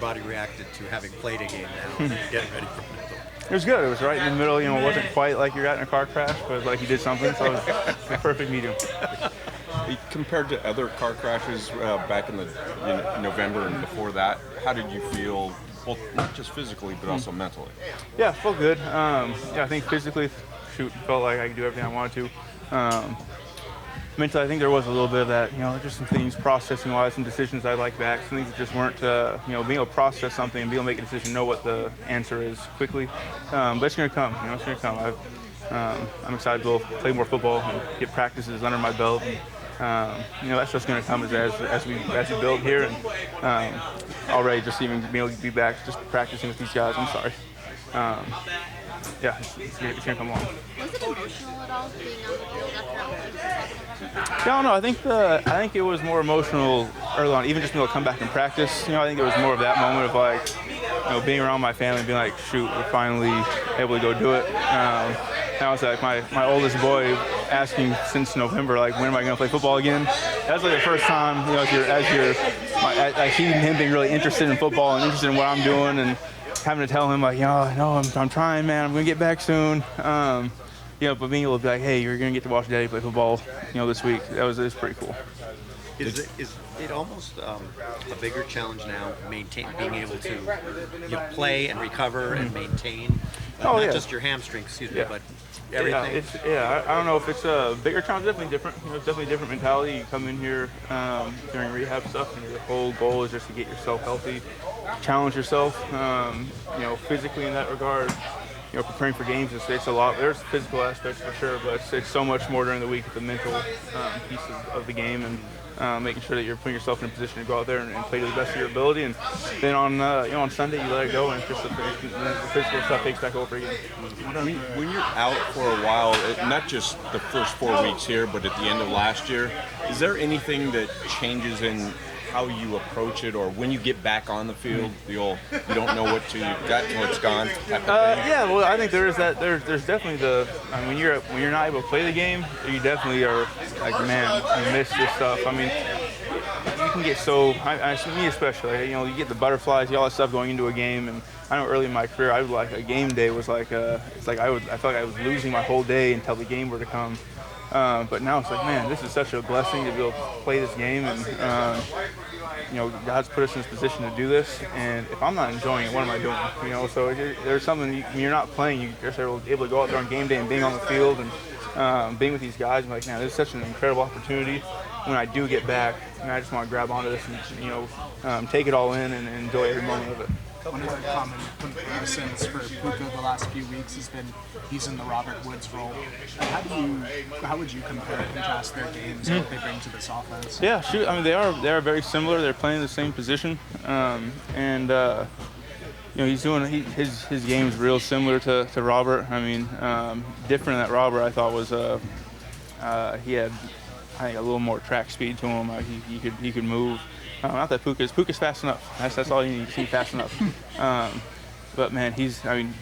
body reacted to having played a game now, and getting ready for mental? It was good. It was right in the middle. It wasn't quite like you got in a car crash, but like you did something. So it was the perfect medium. Compared to other car crashes back in the November and before that, how did you feel, both not just physically but also mentally? Yeah, felt good. I think physically, felt like I could do everything I wanted to. Mentally, I think there was a little bit of that, just some things processing-wise, some decisions I'd like back, some things that just weren't, being able to process something and being able to make a decision, know what the answer is quickly. But it's going to come, it's going to come. I'm excited to play more football and get practices under my belt. And, that's what's going to come as we build here. And already just even being able to be back, just practicing with these guys. I'm sorry. It's going to come along. Was it emotional at all being on the field after all these I don't know. I think it was more emotional early on, even just being able to come back and practice. I think it was more of that moment of like, being around my family and being like, shoot, we're finally able to go do it. Now it's like my oldest boy asking since November, like, when am I going to play football again? That's like the first time, I see him being really interested in football and interested in what I'm doing, and having to tell him like, no, I'm trying, man. I'm going to get back soon. But being able to be like, hey, you're going to get to watch Daddy play football, this week. It was pretty cool. Is it almost a bigger challenge now, being able to play and recover and maintain, not just your hamstring, but everything? I don't know if it's a bigger challenge. Definitely different. It's definitely a different mentality. You come in here during rehab stuff, and your whole goal is just to get yourself healthy, challenge yourself, physically in that regard. Preparing for games, it's a lot. There's physical aspects for sure, but it's so much more during the week with the mental piece of the game, and making sure that you're putting yourself in a position to go out there and play to the best of your ability. And then on Sunday you let it go, and it's just the physical stuff takes back over again. When you're out for a while, not just the first 4 weeks here, but at the end of last year, is there anything that changes in how you approach it, or when you get back on the field, you don't know what you've got till it's gone? I think there is that. There's definitely when you're not able to play the game, you definitely are like, man, you miss this stuff. I mean, you can get me especially, you get the butterflies, all that stuff going into a game. And I know early in my career, I would like a game day was like I felt like I was losing my whole day until the game were to come. But now it's like, man, this is such a blessing to be able to play this game, and God's put us in this position to do this. And if I'm not enjoying it, what am I doing? So there's something when you're not playing, you're just able to go out there on game day and being on the field and being with these guys. I'm like, man, this is such an incredible opportunity. When I do get back, and I just want to grab onto this and take it all in and enjoy every moment of it. One of the common comparisons for Puka the last few weeks has been he's in the Robert Woods role. How would you compare and contrast their games and what they bring to this offense? Yeah, I mean, they are very similar. They're playing the same position, he's doing his game's real similar to Robert. I mean, different than that Robert I thought was he had, I think, a little more track speed to him. He could move. Not that Puka's fast enough. That's all you need to see, fast enough. But man,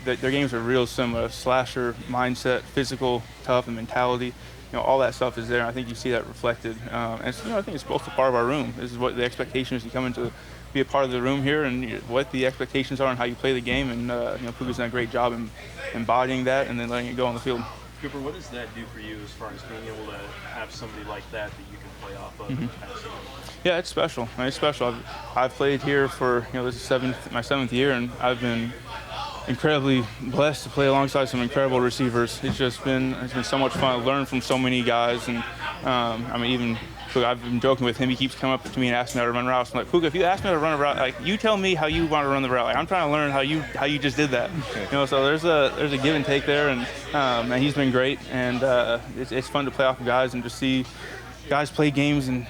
their games are real similar. Slasher mindset, physical, tough, and mentality. All that stuff is there. And I think you see that reflected. And I think it's both a part of our room. This is what the expectation is. You come into be a part of the room here, and what the expectations are and how you play the game. And Puka's done a great job in embodying that and then letting it go on the field. Cooper, what does that do for you as far as being able to have somebody like that you can play off of? Yeah, it's special. It's special. I've played here for this is my seventh year, and I've been incredibly blessed to play alongside some incredible receivers. It's been so much fun. I've learned from so many guys, and I've been joking with him. He keeps coming up to me and asking me how to run routes. I'm like, Puka, if you ask me how to run a route, like, you tell me how you want to run the route. Like, I'm trying to learn how you just did that. So there's a give and take there, and he's been great. And it's fun to play off of guys and just see guys play games and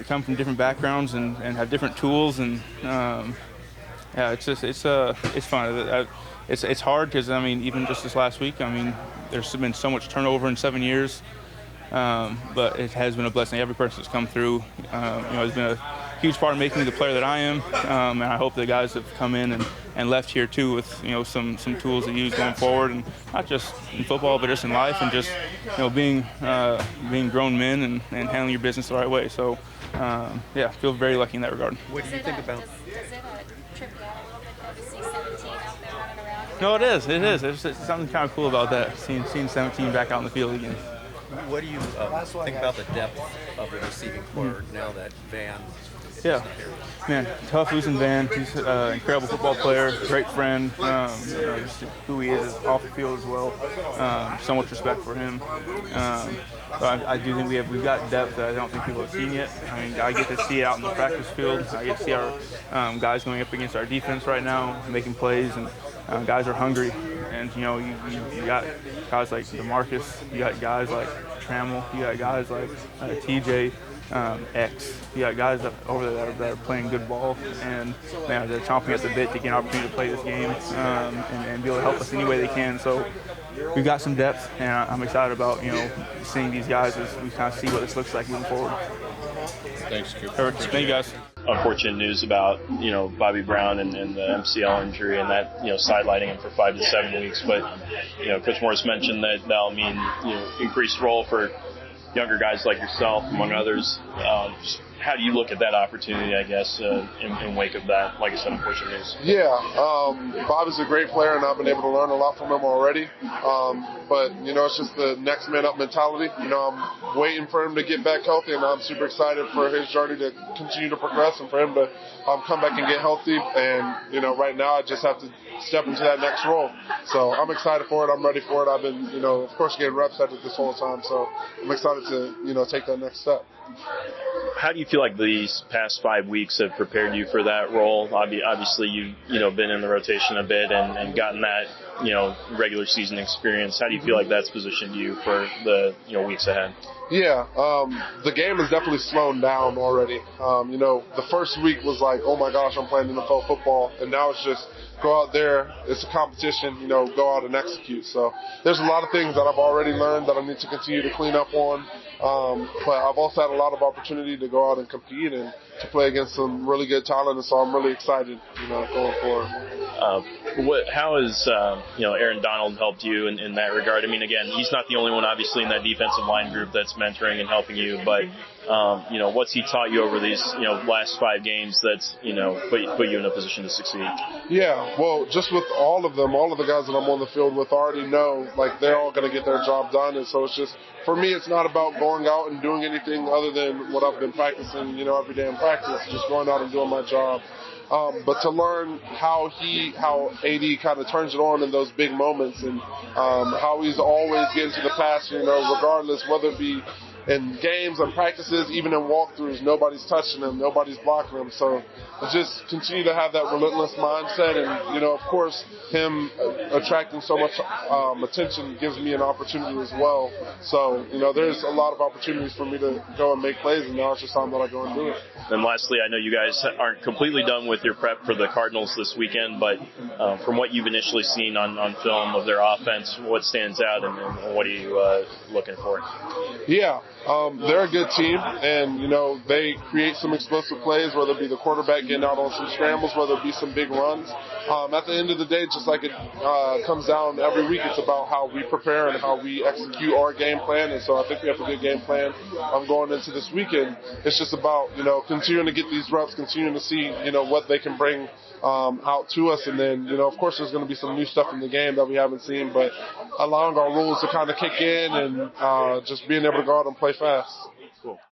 come from different backgrounds and have different tools, and it's fun. It's hard because even just this last week, there's been so much turnover in 7 years, but it has been a blessing. Every person that's come through has been a huge part of making me the player that I am, and I hope the guys have come in and left here too with some tools to use going forward, and not just in football but just in life, and just being grown men and handling your business the right way. So feel very lucky in that regard. What do you think about? Does it trip you out a little bit though to see 17 out there running around? No, it is. It is. There's something kind of cool about that, seeing 17 back out in the field again. What do you think about the depth of the receiving corps now that Van Yeah, man, tough losing Van. He's an incredible football player, great friend. Just who he is off the field as well. So much respect for him. But I do think we've got depth that I don't think people have seen yet. I mean, I get to see it out in the practice field. I get to see our guys going up against our defense right now, making plays, and guys are hungry. And you got guys like DeMarcus, you got guys like Trammell, you got guys like TJ. X. You got guys over there that are playing good ball, and man, they're chomping at the bit to get an opportunity to play this game and be able to help us any way they can. So we've got some depth, and I'm excited about seeing these guys as we kind of see what this looks like moving forward. Thanks, Cooper. Perfect. Thank you, guys. Unfortunate news about Bobby Brown and the MCL injury, and that sidelining him for 5 to 7 weeks. But Coach Morris mentioned that that'll mean increased role for younger guys like yourself, among others. How do you look at that opportunity, I guess, in wake of that, like I said, unfortunate news? Yeah, Bob is a great player, and I've been able to learn a lot from him already. But, it's just the next man up mentality. I'm waiting for him to get back healthy, and I'm super excited for his journey to continue to progress and for him to come back and get healthy. And, right now I just have to step into that next role. So I'm excited for it. I'm ready for it. I've been, of course, getting reps at it this whole time. So I'm excited to, take that next step. How do you feel like these past 5 weeks have prepared you for that role? Obviously, you've been in the rotation a bit and gotten that regular season experience. How do you feel like that's positioned you for the weeks ahead? Yeah, the game has definitely slowed down already. The first week was like, oh my gosh, I'm playing NFL football, and now it's just go out there, it's a competition, go out and execute. So there's a lot of things that I've already learned that I need to continue to clean up on. But I've also had a lot of opportunity to go out and compete and to play against some really good talent, and so I'm really excited, going forward. How has Aaron Donald helped you in that regard? I mean, again, he's not the only one, obviously, in that defensive line group that's mentoring and helping you, but what's he taught you over these last 5 games that's put you in a position to succeed? Yeah, well, just with all of them, all of the guys that I'm on the field with already know they're all going to get their job done, and so it's just, for me, it's not about going out and doing anything other than what I've been practicing every day in practice, just going out and doing my job. But to learn how AD kind of turns it on in those big moments, and how he's always getting to the passer, regardless, whether it be in games and practices, even in walkthroughs, nobody's touching him, nobody's blocking him. So just continue to have that relentless mindset, and of course, him attracting so much attention gives me an opportunity as well. So there's a lot of opportunities for me to go and make plays, and now it's just time that I go and do it. And lastly, I know you guys aren't completely done with your prep for the Cardinals this weekend, but from what you've initially seen on film of their offense, what stands out, and what are you looking for? Yeah, they're a good team, and they create some explosive plays, whether it be the quarterback getting out on some scrambles, whether it be some big runs. At the end of the day, just like it comes down every week, it's about how we prepare and how we execute our game plan. And so I think we have a good game plan going into this weekend. It's just about continuing to get these reps, continuing to see what they can bring out to us, and then of course there's going to be some new stuff in the game that we haven't seen, but allowing our rules to kind of kick in and just being able to go out and play fast.